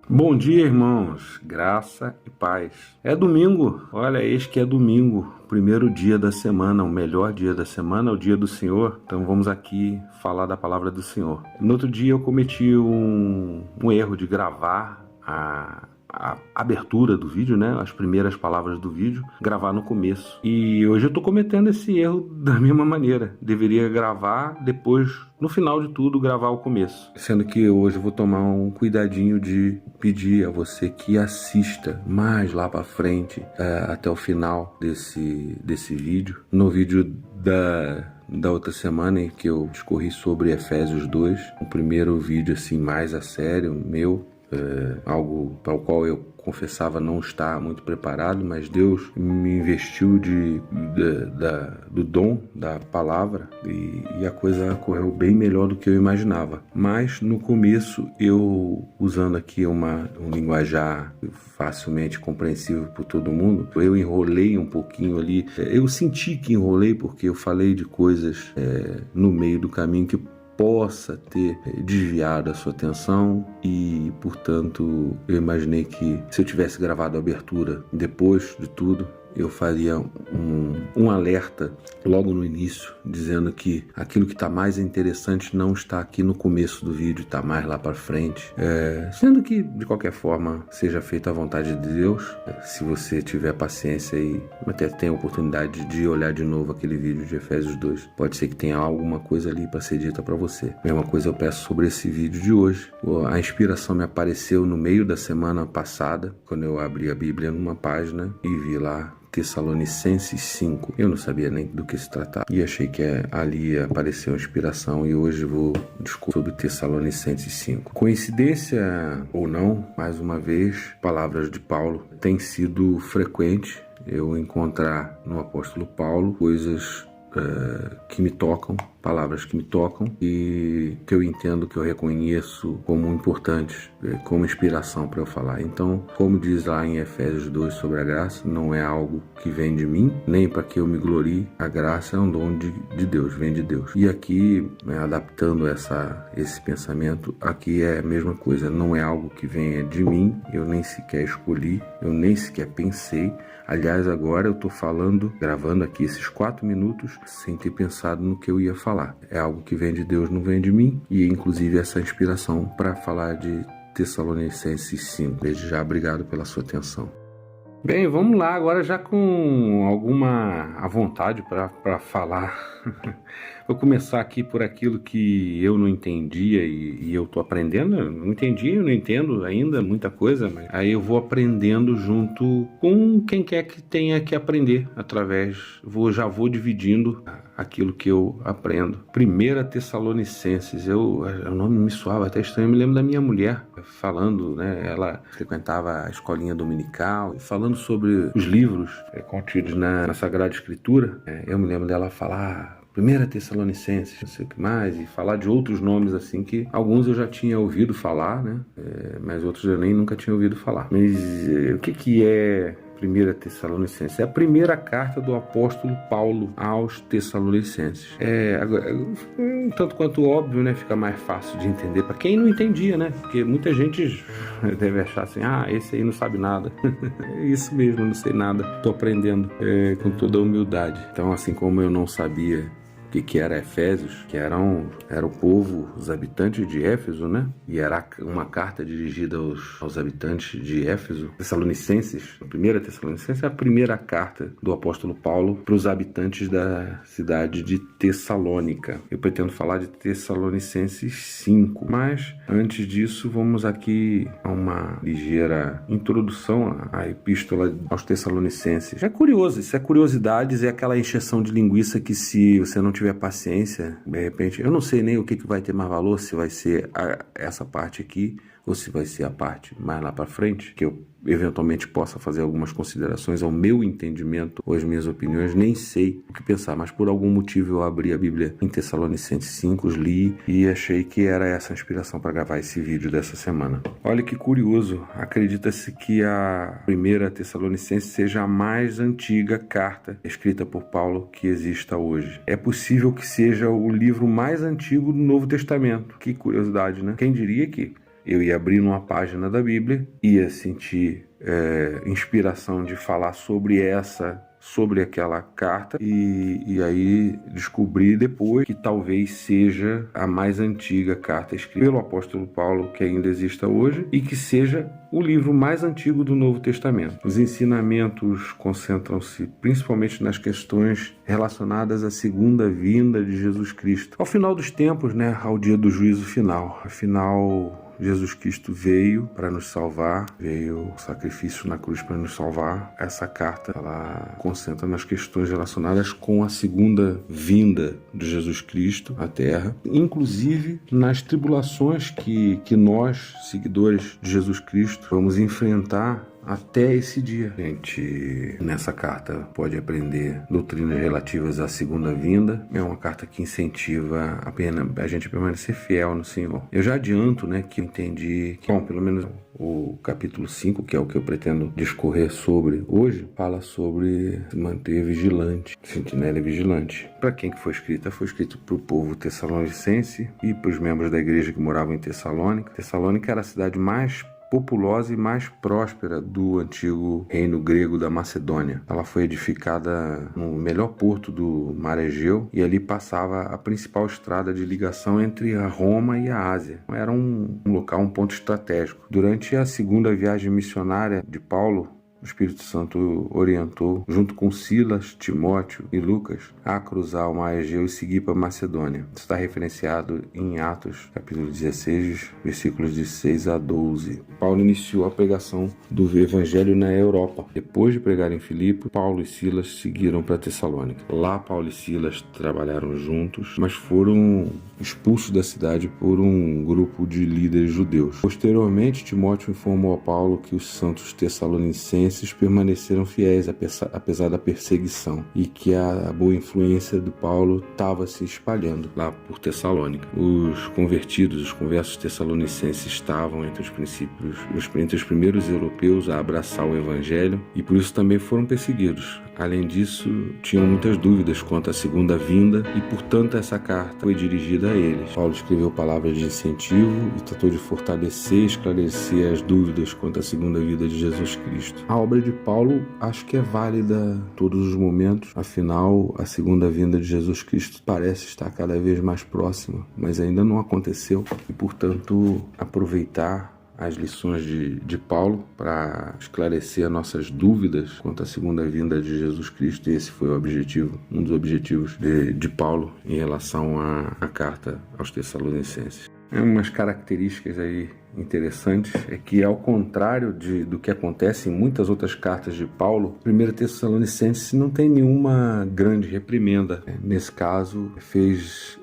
Bom dia, irmãos, graça e paz. É domingo, olha, eis que é domingo, primeiro dia da semana, o melhor dia da semana, o dia do Senhor. Então vamos aqui falar da palavra do Senhor. No outro dia eu cometi um erro de gravar a abertura do vídeo, né? As primeiras palavras do vídeo, gravar no começo. E hoje eu tô cometendo esse erro da mesma maneira. Deveria gravar depois, no final de tudo, gravar o começo. Sendo que hoje eu vou tomar um cuidadinho de pedir a você que assista mais lá pra frente, até o final desse vídeo. No vídeo da outra semana em que eu discorri sobre Efésios 2, o primeiro vídeo assim mais a sério, meu, algo para o qual eu confessava não estar muito preparado, mas Deus me investiu do dom da palavra e a coisa correu bem melhor do que eu imaginava. Mas no começo eu, usando aqui um linguajar facilmente compreensível por todo mundo, eu enrolei um pouquinho ali. Eu senti que enrolei porque eu falei de coisas no meio do caminho que possa ter desviado a sua atenção e, portanto, eu imaginei que se eu tivesse gravado a abertura depois de tudo, eu faria um alerta logo no início, dizendo que aquilo que está mais interessante não está aqui no começo do vídeo, está mais lá para frente. Sendo que, de qualquer forma, seja feita a vontade de Deus. Se você tiver paciência e até tem a oportunidade de olhar de novo aquele vídeo de Efésios 2, pode ser que tenha alguma coisa ali para ser dita para você. Mesma coisa eu peço sobre esse vídeo de hoje. A inspiração me apareceu no meio da semana passada, quando eu abri a Bíblia numa página e vi lá Tessalonicenses 5. Eu não sabia nem do que se tratava e achei que ali apareceu a inspiração, e hoje vou discutir sobre Tessalonicenses 5. Coincidência ou não, mais uma vez, palavras de Paulo. Tem sido frequente eu encontrar no apóstolo Paulo coisas que me tocam, palavras que me tocam e que eu entendo, que eu reconheço como importantes, como inspiração para eu falar. Então, como diz lá em Efésios 2 sobre a graça, não é algo que vem de mim, nem para que eu me glorie. A graça é um dom de Deus, vem de Deus. E aqui, adaptando esse pensamento, aqui é a mesma coisa, não é algo que venha de mim, eu nem sequer escolhi, eu nem sequer pensei. Aliás, agora eu estou gravando aqui esses 4 minutos sem ter pensado no que eu ia falar. É algo que vem de Deus, não vem de mim. E inclusive essa inspiração para falar de Tessalonicenses 5. Desde já, obrigado pela sua atenção. Bem, vamos lá agora já com alguma à vontade para falar. Vou começar aqui por aquilo que eu não entendia e eu tô aprendendo. Eu não entendi, eu não entendo ainda muita coisa, mas aí eu vou aprendendo junto com quem quer que tenha que aprender já vou dividindo aquilo que eu aprendo. 1 Tessalonicenses, o nome me soava até estranho, eu me lembro da minha mulher falando, né? Ela frequentava a escolinha dominical e falando sobre os livros contidos na Sagrada Escritura. Eu me lembro dela falar 1 Tessalonicenses, não sei o que mais, e falar de outros nomes assim que alguns eu já tinha ouvido falar, né? Mas outros eu nem nunca tinha ouvido falar. Mas o que é 1 Tessalonicenses? É a primeira carta do apóstolo Paulo aos Tessalonicenses. Um tanto quanto óbvio, né? Fica mais fácil de entender para quem não entendia, né? Porque muita gente deve achar assim, esse aí não sabe nada. É isso mesmo, não sei nada. Tô aprendendo com toda a humildade. Então, assim como eu não sabia que era Efésios, que era o povo, os habitantes de Éfeso, né? E era uma carta dirigida aos habitantes de Éfeso, Tessalonicenses. A 1 Tessalonicenses é a primeira carta do apóstolo Paulo para os habitantes da cidade de Tessalônica. Eu pretendo falar de Tessalonicenses 5, mas antes disso vamos aqui a uma ligeira introdução à epístola aos Tessalonicenses. É curioso, isso é curiosidades, é aquela encheção de linguiça que, se você não tiver paciência, de repente, eu não sei nem o que vai ter mais valor, se vai ser essa parte aqui ou se vai ser a parte mais lá para frente, que eu eventualmente possa fazer algumas considerações ao meu entendimento ou às minhas opiniões, nem sei o que pensar, mas por algum motivo eu abri a Bíblia em Tessalonicenses 5, li e achei que era essa a inspiração para gravar esse vídeo dessa semana. Olha que curioso, acredita-se que a 1 Tessalonicenses seja a mais antiga carta escrita por Paulo que exista hoje. É possível que seja o livro mais antigo do Novo Testamento. Que curiosidade, né? Quem diria que eu ia abrir uma página da Bíblia, ia sentir inspiração de falar sobre aquela carta e aí descobri depois que talvez seja a mais antiga carta escrita pelo apóstolo Paulo que ainda exista hoje e que seja o livro mais antigo do Novo Testamento. Os ensinamentos concentram-se principalmente nas questões relacionadas à segunda vinda de Jesus Cristo. Ao final dos tempos, ao dia do juízo final. Afinal, Jesus Cristo veio para nos salvar, veio o sacrifício na cruz para nos salvar. Essa carta, ela concentra nas questões relacionadas com a segunda vinda de Jesus Cristo à Terra, inclusive nas tribulações que nós, seguidores de Jesus Cristo, vamos enfrentar até esse dia. A gente, nessa carta, pode aprender doutrinas relativas à segunda vinda. É uma carta que incentiva a gente a permanecer fiel no Senhor. Eu já adianto, que eu entendi que, pelo menos o capítulo 5, que é o que eu pretendo discorrer sobre hoje, fala sobre se manter vigilante, sentinela e vigilante. Para quem que foi escrita? Foi escrito para o povo tessalonicense e para os membros da igreja que moravam em Tessalônica. Tessalônica era a cidade mais populosa e mais próspera do antigo reino grego da Macedônia. Ela foi edificada no melhor porto do Mar Egeu e ali passava a principal estrada de ligação entre a Roma e a Ásia. Era um local, um ponto estratégico. Durante a segunda viagem missionária de Paulo, o Espírito Santo orientou, junto com Silas, Timóteo e Lucas, a cruzar o Mar Egeu e seguir para Macedônia. Isso está referenciado em Atos, capítulo 16, versículos de 6 a 12. Paulo iniciou a pregação do Evangelho na Europa. Depois de pregar em Filipe, Paulo e Silas seguiram para Tessalônica. Lá, Paulo e Silas trabalharam juntos, mas foram expulsos da cidade por um grupo de líderes judeus. Posteriormente, Timóteo informou a Paulo que os santos tessalonicenses permaneceram fiéis apesar da perseguição e que a boa influência de Paulo estava se espalhando lá por Tessalônica. Os conversos tessalonicenses estavam entre os primeiros europeus a abraçar o evangelho e por isso também foram perseguidos. Além disso, tinham muitas dúvidas quanto à segunda vinda e, portanto, essa carta foi dirigida a eles. Paulo escreveu palavras de incentivo e tratou de fortalecer e esclarecer as dúvidas quanto à segunda vinda de Jesus Cristo. A obra de Paulo acho que é válida em todos os momentos, afinal, a segunda vinda de Jesus Cristo parece estar cada vez mais próxima, mas ainda não aconteceu e, portanto, aproveitar as lições de Paulo para esclarecer nossas dúvidas quanto à segunda vinda de Jesus Cristo. Esse foi um dos objetivos de Paulo em relação à carta aos Tessalonicenses. Umas características aí interessantes é que, ao contrário do que acontece em muitas outras cartas de Paulo, 1 Tessalonicenses não tem nenhuma grande reprimenda. Nesse caso, fez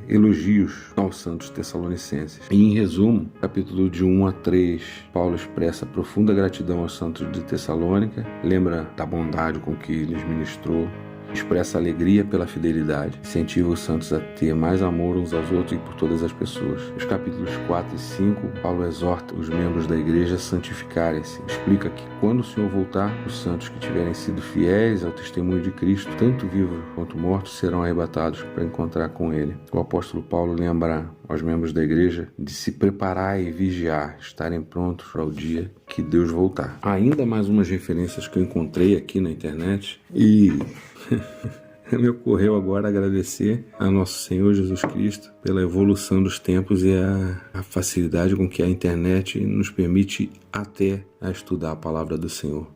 elogios aos santos tessalonicenses. E, em resumo, capítulo de 1 a 3, Paulo expressa profunda gratidão aos santos de Tessalônica, lembra da bondade com que lhes ministrou, expressa alegria pela fidelidade, incentiva os santos a ter mais amor uns aos outros e por todas as pessoas. Nos capítulos 4 e 5, Paulo exorta os membros da igreja a santificarem-se. Explica que quando o Senhor voltar, os santos que tiverem sido fiéis ao testemunho de Cristo, tanto vivos quanto mortos, serão arrebatados para encontrar com Ele. O apóstolo Paulo lembra aos membros da igreja de se preparar e vigiar, estarem prontos para o dia que Deus voltar. Ainda mais umas referências que eu encontrei aqui na internet e me ocorreu agora agradecer a nosso Senhor Jesus Cristo pela evolução dos tempos e a facilidade com que a internet nos permite até a estudar a palavra do Senhor.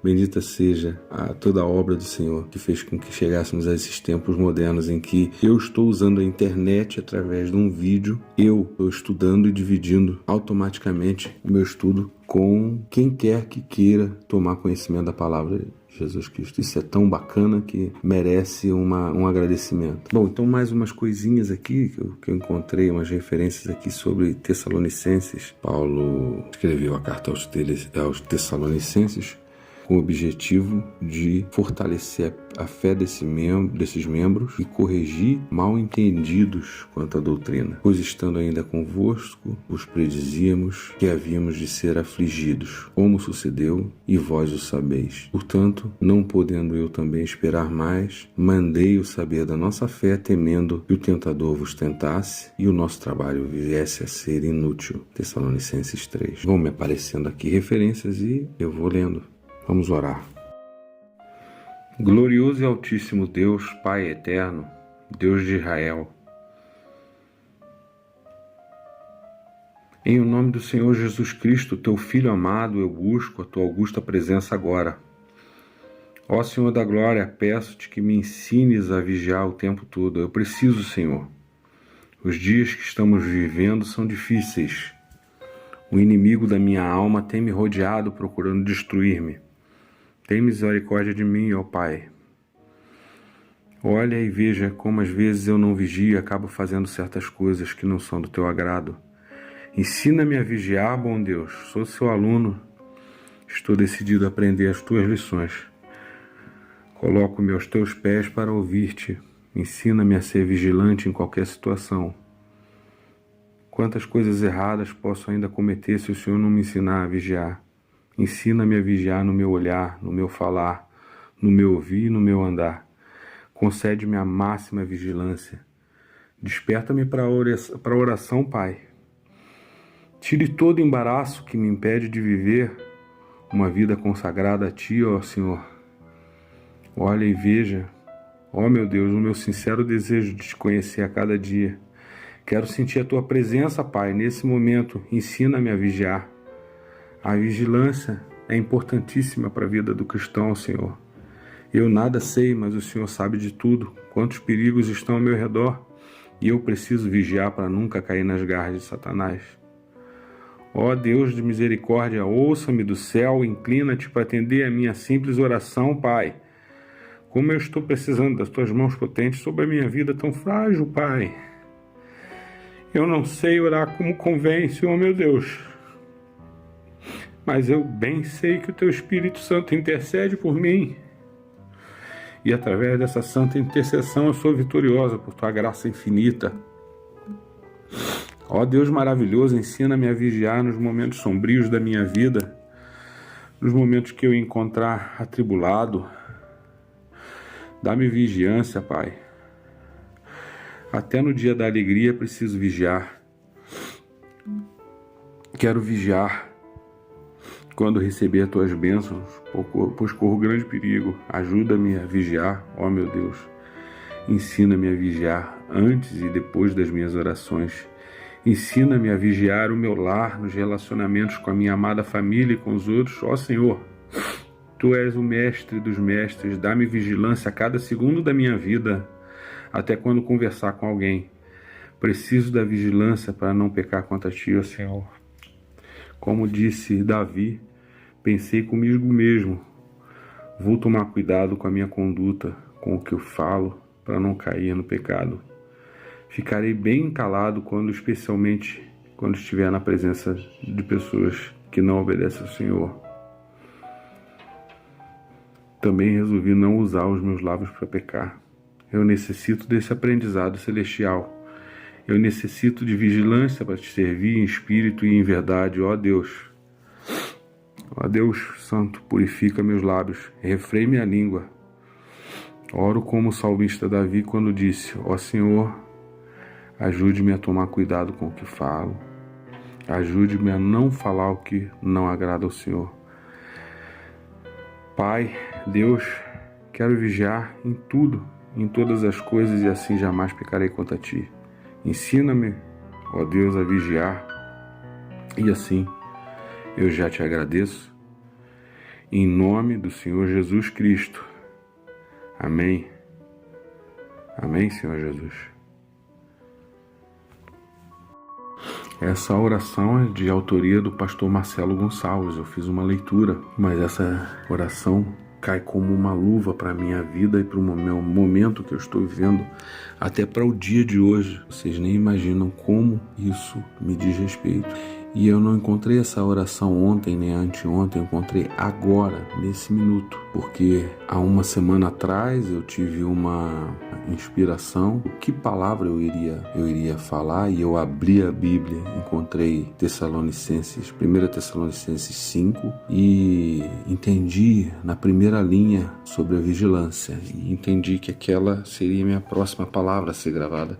Bendita seja toda a obra do Senhor que fez com que chegássemos a esses tempos modernos em que eu estou usando a internet através de um vídeo, eu estou estudando e dividindo automaticamente o meu estudo com quem quer que queira tomar conhecimento da palavra de Jesus Cristo. Isso é tão bacana que merece um agradecimento. Bom, então mais umas coisinhas aqui que eu encontrei, umas referências aqui sobre Tessalonicenses. Paulo escreveu a carta aos Tessalonicenses com o objetivo de fortalecer a fé desses membros e corrigir mal entendidos quanto à doutrina. Pois estando ainda convosco, vos predizíamos que havíamos de ser afligidos, como sucedeu, e vós o sabeis. Portanto, não podendo eu também esperar mais, mandei-o saber da nossa fé, temendo que o tentador vos tentasse e o nosso trabalho viesse a ser inútil. Tessalonicenses 3. Vão me aparecendo aqui referências e eu vou lendo. Vamos orar. Glorioso e altíssimo Deus, Pai eterno, Deus de Israel, em o nome do Senhor Jesus Cristo, teu Filho amado, eu busco a tua augusta presença agora. Ó Senhor da glória, peço-te que me ensines a vigiar o tempo todo. Eu preciso, Senhor. Os dias que estamos vivendo são difíceis. O inimigo da minha alma tem me rodeado procurando destruir-me. Tem misericórdia de mim, ó Pai. Olha e veja como às vezes eu não vigio e acabo fazendo certas coisas que não são do teu agrado. Ensina-me a vigiar, bom Deus. Sou seu aluno. Estou decidido a aprender as tuas lições. Coloco-me aos teus pés para ouvir-te. Ensina-me a ser vigilante em qualquer situação. Quantas coisas erradas posso ainda cometer se o Senhor não me ensinar a vigiar? Ensina-me a vigiar no meu olhar, no meu falar, no meu ouvir e no meu andar. Concede-me a máxima vigilância. Desperta-me para a oração, Pai. Tire todo o embaraço que me impede de viver uma vida consagrada a Ti, ó Senhor. Olha e veja, ó meu Deus, o meu sincero desejo de Te conhecer a cada dia. Quero sentir a Tua presença, Pai, nesse momento. Ensina-me a vigiar. A vigilância é importantíssima para a vida do cristão, Senhor. Eu nada sei, mas o Senhor sabe de tudo. Quantos perigos estão ao meu redor. E eu preciso vigiar para nunca cair nas garras de Satanás. Ó Deus de misericórdia, ouça-me do céu, inclina-te para atender a minha simples oração, Pai. Como eu estou precisando das Tuas mãos potentes sobre a minha vida tão frágil, Pai. Eu não sei orar como convém, Senhor meu Deus. Mas eu bem sei que o Teu Espírito Santo intercede por mim. E através dessa santa intercessão eu sou vitoriosa por Tua graça infinita. Ó Deus maravilhoso, ensina-me a vigiar nos momentos sombrios da minha vida, nos momentos que eu encontrar atribulado. Dá-me vigilância, Pai. Até no dia da alegria preciso vigiar. Quero vigiar quando receber as Tuas bênçãos, pois corro grande perigo. Ajuda-me a vigiar, ó meu Deus. Ensina-me a vigiar antes e depois das minhas orações. Ensina-me a vigiar o meu lar, nos relacionamentos com a minha amada família e com os outros. Ó Senhor, Tu és o mestre dos mestres. Dá-me vigilância a cada segundo da minha vida, até quando conversar com alguém. Preciso da vigilância para não pecar contra Ti, ó Senhor. Como disse Davi, pensei comigo mesmo, vou tomar cuidado com a minha conduta, com o que eu falo, para não cair no pecado. Ficarei bem calado especialmente quando estiver na presença de pessoas que não obedecem ao Senhor. Também resolvi não usar os meus lábios para pecar. Eu necessito desse aprendizado celestial. Eu necessito de vigilância para Te servir em espírito e em verdade, ó Deus. Ó Deus Santo, purifica meus lábios, refreie minha língua. Oro como o salmista Davi quando disse, ó Senhor, ajude-me a tomar cuidado com o que falo. Ajude-me a não falar o que não agrada ao Senhor. Pai, Deus, quero vigiar em tudo, em todas as coisas e assim jamais pecarei contra Ti. Ensina-me, ó Deus, a vigiar, e assim eu já Te agradeço, em nome do Senhor Jesus Cristo. Amém. Amém, Senhor Jesus. Essa oração é de autoria do pastor Marcelo Gonçalves. Eu fiz uma leitura, mas essa oração cai como uma luva para a minha vida e para o meu momento que eu estou vivendo, até para o dia de hoje. Vocês nem imaginam como isso me diz respeito. E eu não encontrei essa oração ontem nem anteontem, eu encontrei agora, nesse minuto, porque há uma semana atrás eu tive uma inspiração, que palavra eu iria falar, e eu abri a Bíblia, encontrei Tessalonicenses, 1 Tessalonicenses 5, e entendi na primeira linha sobre a vigilância, e entendi que aquela seria a minha próxima palavra a ser gravada.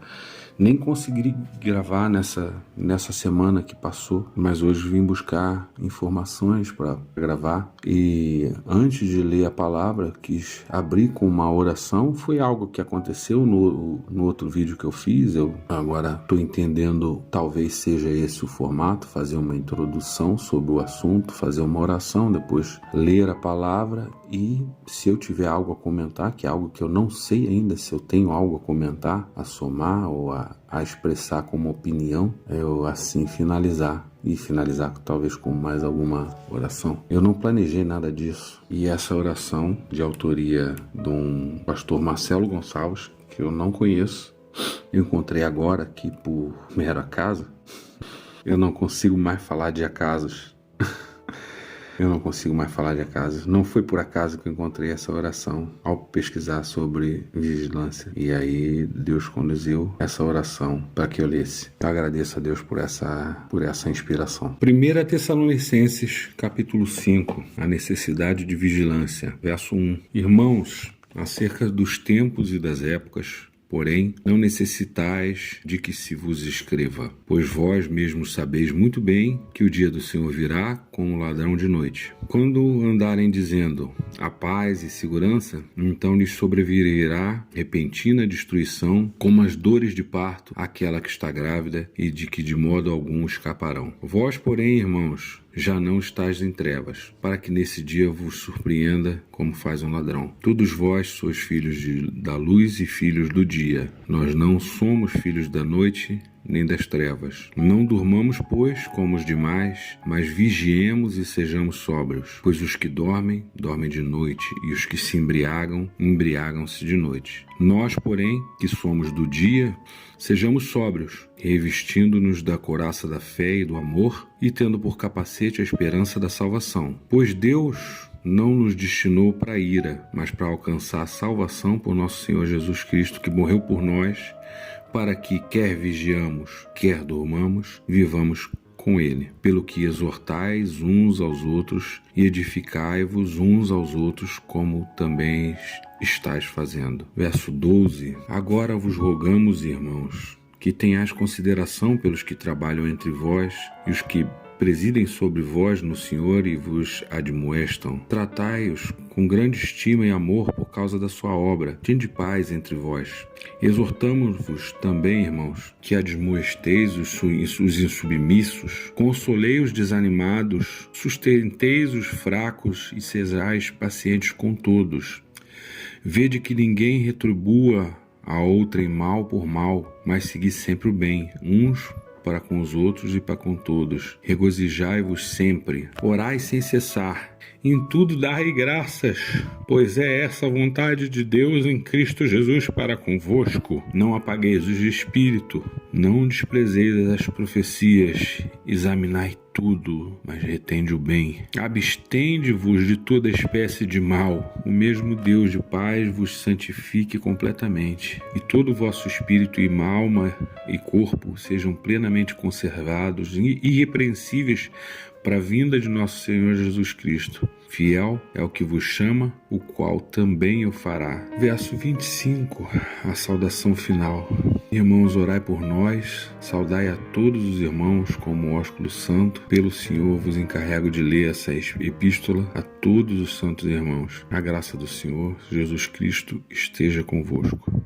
Nem consegui gravar nessa semana que passou, mas hoje vim buscar informações para gravar. E antes de ler a palavra, quis abrir com uma oração. Foi algo que aconteceu no outro vídeo que eu fiz. Eu agora estou entendendo, talvez seja esse o formato, fazer uma introdução sobre o assunto, fazer uma oração, depois ler a palavra. E se eu tiver algo a comentar, que é algo que eu não sei ainda se eu tenho algo a comentar, a somar ou a expressar como opinião, eu assim finalizar. E finalizar talvez com mais alguma oração. Eu não planejei nada disso. E essa oração, de autoria de um pastor Marcelo Gonçalves, que eu não conheço, eu encontrei agora aqui por mero acaso. Eu não consigo mais falar de acasos. Eu não consigo mais falar de acaso. Não foi por acaso que eu encontrei essa oração ao pesquisar sobre vigilância. E aí Deus conduziu essa oração para que eu lesse. Eu agradeço a Deus por essa inspiração. 1 Tessalonicenses, capítulo 5, a necessidade de vigilância. Verso 1. Irmãos, acerca dos tempos e das épocas, porém, não necessitais de que se vos escreva, pois vós mesmos sabeis muito bem que o dia do Senhor virá como ladrão de noite. Quando andarem dizendo a paz e segurança, então lhes sobrevirá repentina destruição, como as dores de parto, aquela que está grávida, e de que de modo algum escaparão. Vós, porém, irmãos, já não estáis em trevas, para que nesse dia vos surpreenda como faz um ladrão. Todos vós sois filhos da luz e filhos do dia. Nós não somos filhos da noite nem das trevas. Não durmamos, pois, como os demais, mas vigiemos e sejamos sóbrios. Pois os que dormem, dormem de noite, e os que se embriagam, embriagam-se de noite. Nós, porém, que somos do dia, sejamos sóbrios, revestindo-nos da couraça da fé e do amor, e tendo por capacete a esperança da salvação. Pois Deus não nos destinou para a ira, mas para alcançar a salvação por nosso Senhor Jesus Cristo, que morreu por nós, para que, quer vigiamos, quer dormamos, vivamos com ele. Pelo que exortais uns aos outros e edificai-vos uns aos outros, como também estáis fazendo. Verso 12. Agora vos rogamos, irmãos, que tenhais consideração pelos que trabalham entre vós e os que presidem sobre vós no Senhor e vos admoestam. Tratai-os com grande estima e amor por causa da sua obra. Tende paz entre vós. Exortamos-vos também, irmãos, que admoesteis os insubmissos, consolei os desanimados, sustenteis os fracos e sejais pacientes com todos. Vede que ninguém retribua a outrem mal por mal, mas segui sempre o bem, uns para com os outros e para com todos. Regozijai-vos sempre, orai sem cessar, em tudo dai graças, pois é essa a vontade de Deus em Cristo Jesus para convosco. Não apagueis o espírito, não desprezeis as profecias, examinai tudo, mas retende o bem. Abstende-vos de toda espécie de mal. O mesmo Deus de paz vos santifique completamente, e todo o vosso espírito e alma e corpo sejam plenamente conservados e irrepreensíveis para a vinda de nosso Senhor Jesus Cristo. Fiel é o que vos chama, o qual também o fará. Verso 25, a saudação final. Irmãos, orai por nós, saudai a todos os irmãos como ósculo santo. Pelo Senhor vos encarrego de ler essa epístola a todos os santos irmãos. A graça do Senhor Jesus Cristo esteja convosco.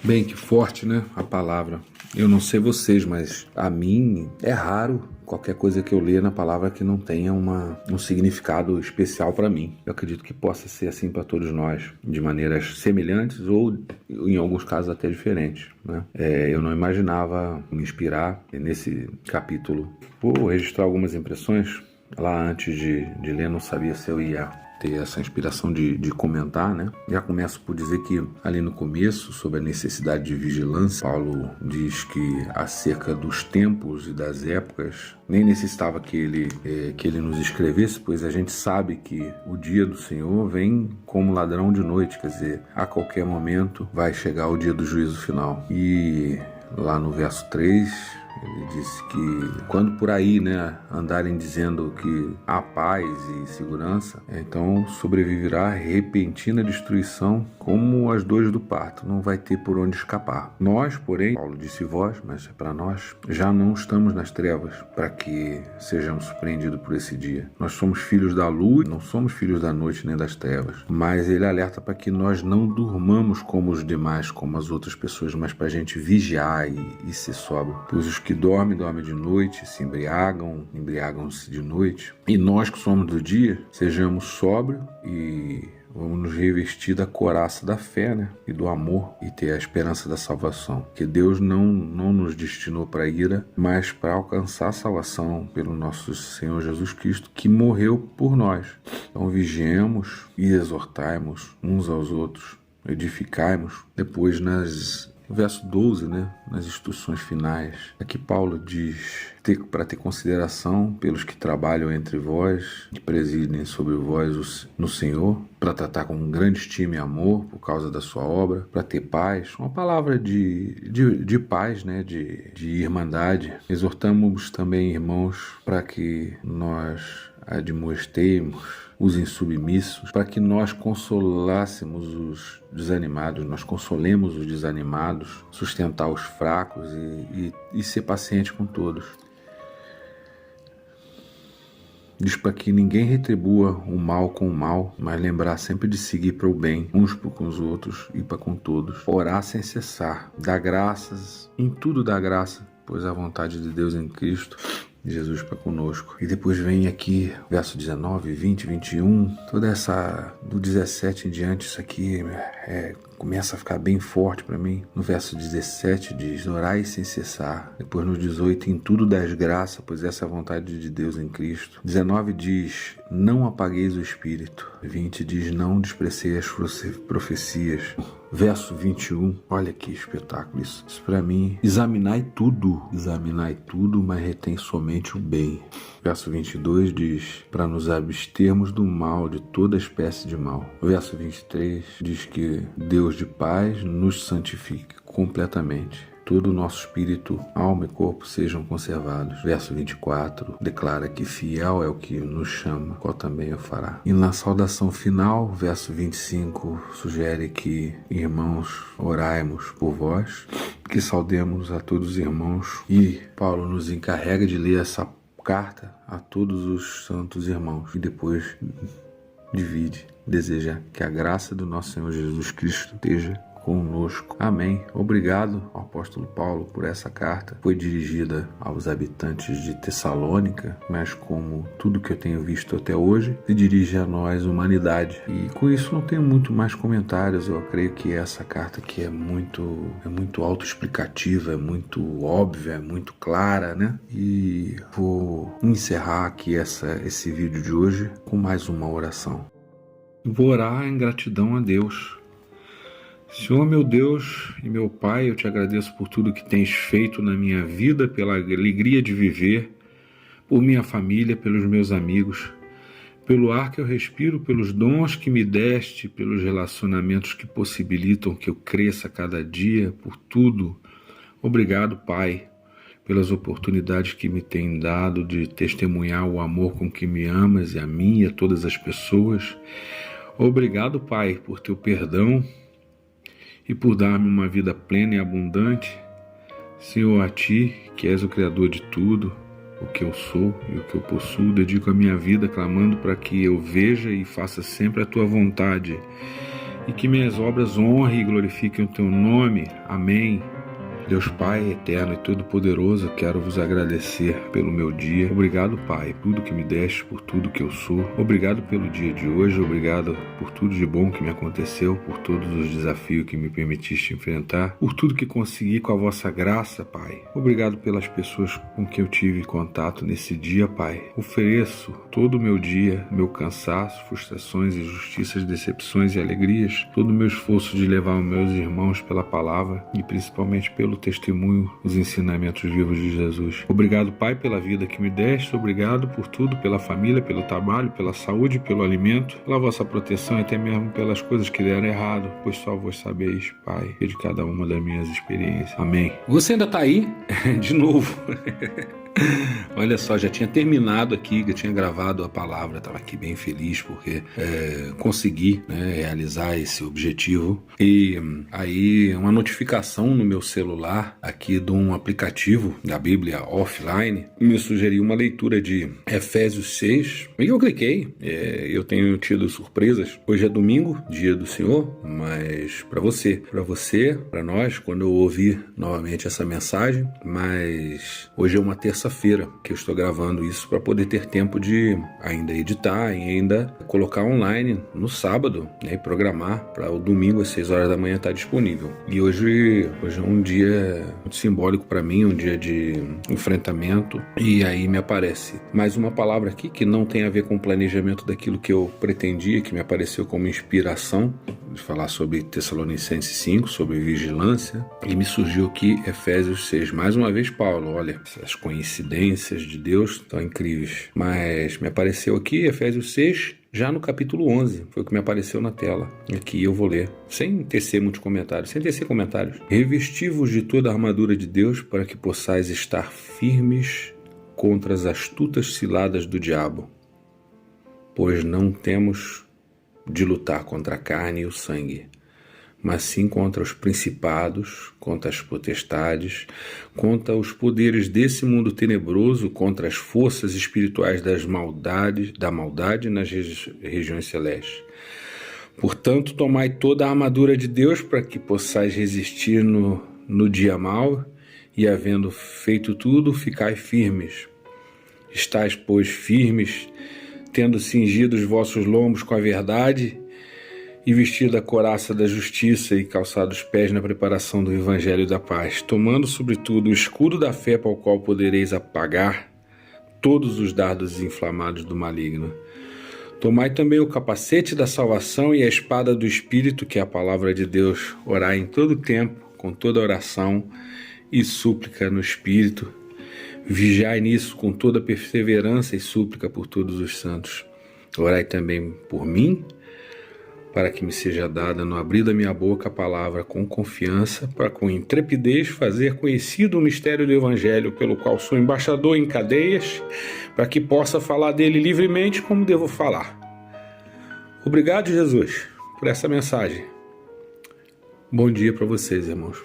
Bem, que forte, né? A palavra. Eu não sei vocês, mas a mim é raro qualquer coisa que eu leia na palavra que não tenha um significado especial para mim. Eu acredito que possa ser assim para todos nós, de maneiras semelhantes ou, em alguns casos, até diferentes, né? Eu não imaginava me inspirar nesse capítulo. Vou registrar algumas impressões. Lá antes de ler, não sabia se eu ia ter essa inspiração de comentar, né? Já começo por dizer que ali no começo, sobre a necessidade de vigilância, Paulo diz que acerca dos tempos e das épocas, nem necessitava que ele nos escrevesse, pois a gente sabe que o dia do Senhor vem como ladrão de noite, quer dizer, a qualquer momento vai chegar o dia do juízo final. E lá no verso 3, ele disse que quando por aí, né, andarem dizendo que há paz e segurança, então sobreviverá repentina destruição como as dores do parto, não vai ter por onde escapar. Nós, porém, Paulo disse vós, mas é para nós, já não estamos nas trevas para que sejamos surpreendidos por esse dia. Nós somos filhos da luz, não somos filhos da noite nem das trevas, mas ele alerta para que nós não durmamos como os demais, como as outras pessoas, mas para a gente vigiar e ser sóbrio, pois os que dormem de noite, se embriagam-se de noite. E nós que somos do dia, sejamos sóbrios e vamos nos revestir da couraça da fé, né? E do amor e ter a esperança da salvação. Que Deus não nos destinou para a ira, mas para alcançar a salvação pelo nosso Senhor Jesus Cristo, que morreu por nós. Então vigiemos e exortai-mos uns aos outros, edificai-mos. Depois no verso 12, né, nas instruções finais, aqui Paulo diz para ter consideração pelos que trabalham entre vós, que presidem sobre vós no Senhor, para tratar com grande estima e amor por causa da sua obra, para ter paz, uma palavra de paz, né, de irmandade. Exortamos também, irmãos, para que nós admoestemos os insubmissos, para que nós consolássemos os desanimados, nós consolemos os desanimados, sustentar os fracos e ser paciente com todos. Diz para que ninguém retribua o mal com o mal, mas lembrar sempre de seguir para o bem, uns para com os outros e para com todos. Orar sem cessar, dar graças, em tudo dá graça, pois a vontade de Deus em Cristo Jesus para conosco. E depois vem aqui, verso 19, 20, 21, toda essa, do 17 em diante, isso aqui começa a ficar bem forte para mim. No verso 17 diz, orai sem cessar. Depois no 18, em tudo dás graça, pois essa é a vontade de Deus em Cristo. 19 diz, não apagueis o espírito. 20 diz, não despreceis as profecias. Verso 21, olha que espetáculo isso. Isso para mim, examinai tudo, mas retém somente o bem. Verso 22 diz, para nos abstermos do mal, de toda espécie de mal. Verso 23 diz que Deus de paz nos santifique completamente. Todo o nosso espírito, alma e corpo sejam conservados. Verso 24 declara que fiel é o que nos chama, qual também o fará. E na saudação final, verso 25 sugere que, irmãos, oraimos por vós, que saudemos a todos os irmãos. E Paulo nos encarrega de ler essa carta a todos os santos irmãos. E depois deseja que a graça do nosso Senhor Jesus Cristo esteja conosco. Amém. Obrigado ao apóstolo Paulo por essa carta. Foi dirigida aos habitantes de Tessalônica, mas como tudo que eu tenho visto até hoje, se dirige a nós, humanidade. E com isso não tenho muito mais comentários. Eu creio que essa carta aqui é muito autoexplicativa, é muito óbvia, é muito clara, né? E vou encerrar aqui esse vídeo de hoje com mais uma oração. Vou orar em gratidão a Deus. Senhor, meu Deus e meu Pai, eu te agradeço por tudo que tens feito na minha vida, pela alegria de viver, por minha família, pelos meus amigos, pelo ar que eu respiro, pelos dons que me deste, pelos relacionamentos que possibilitam que eu cresça cada dia, por tudo. Obrigado, Pai, pelas oportunidades que me tem dado de testemunhar o amor com que me amas e a mim e a todas as pessoas. Obrigado, Pai, por teu perdão e por dar-me uma vida plena e abundante. Senhor, a Ti, que és o Criador de tudo, o que eu sou e o que eu possuo, dedico a minha vida clamando para que eu veja e faça sempre a Tua vontade e que minhas obras honrem e glorifiquem o Teu nome. Amém. Deus Pai eterno e todo-poderoso, quero vos agradecer pelo meu dia. Obrigado, Pai, por tudo que me deste, por tudo que eu sou. Obrigado pelo dia de hoje, obrigado por tudo de bom que me aconteceu, por todos os desafios que me permitiste enfrentar, por tudo que consegui com a vossa graça, Pai. Obrigado pelas pessoas com que eu tive contato nesse dia, Pai. Ofereço todo o meu dia, meu cansaço, frustrações, injustiças, decepções e alegrias, todo o meu esforço de levar os meus irmãos pela palavra e principalmente pelo testemunho, os ensinamentos vivos de Jesus. Obrigado, Pai, pela vida que me deste, obrigado por tudo, pela família, pelo trabalho, pela saúde, pelo alimento, pela vossa proteção e até mesmo pelas coisas que deram errado, pois só vós sabeis, Pai, de cada uma das minhas experiências. Amém. Você ainda está aí? De novo. Olha só, já tinha terminado aqui, já tinha gravado a palavra, estava aqui bem feliz porque consegui, realizar esse objetivo. E aí uma notificação no meu celular aqui de um aplicativo da Bíblia offline me sugeriu uma leitura de Efésios 6 e eu cliquei. Eu tenho tido surpresas. Hoje é domingo, dia do Senhor, mas para você, para nós, quando eu ouvir novamente essa mensagem, mas hoje é uma terça-feira que eu estou gravando isso para poder ter tempo de ainda editar e ainda colocar online no sábado, e programar para o domingo às 6 horas da manhã estar disponível. E hoje é um dia muito simbólico para mim, um dia de enfrentamento, e aí me aparece mais uma palavra aqui que não tem a ver com o planejamento daquilo que eu pretendia, que me apareceu como inspiração de falar sobre Tessalonicenses 5, sobre vigilância, e me surgiu aqui Efésios 6. Mais uma vez Paulo, olha, as coincidências de Deus estão incríveis, mas me apareceu aqui Efésios 6, já no capítulo 11, foi o que me apareceu na tela. Aqui eu vou ler, sem tecer muitos comentários, Revesti-vos de toda a armadura de Deus para que possais estar firmes contra as astutas ciladas do diabo, pois não temos de lutar contra a carne e o sangue, mas sim contra os principados, contra as potestades, contra os poderes desse mundo tenebroso, contra as forças espirituais da maldade nas regiões celestes. Portanto, tomai toda a armadura de Deus para que possais resistir no dia mau, e havendo feito tudo, ficai firmes. Estais, pois, firmes, tendo cingido os vossos lombos com a verdade, e vestido a couraça da justiça e calçado os pés na preparação do evangelho da paz, tomando sobretudo o escudo da fé, para o qual podereis apagar todos os dardos inflamados do maligno. Tomai também o capacete da salvação e a espada do Espírito, que é a palavra de Deus. Orai em todo tempo, com toda oração e súplica no Espírito. Vigiai nisso com toda perseverança e súplica por todos os santos. Orai também por mim, para que me seja dada no abrir da minha boca a palavra com confiança, para com intrepidez fazer conhecido o mistério do Evangelho, pelo qual sou embaixador em cadeias, para que possa falar dele livremente como devo falar. Obrigado, Jesus, por essa mensagem. Bom dia para vocês, irmãos.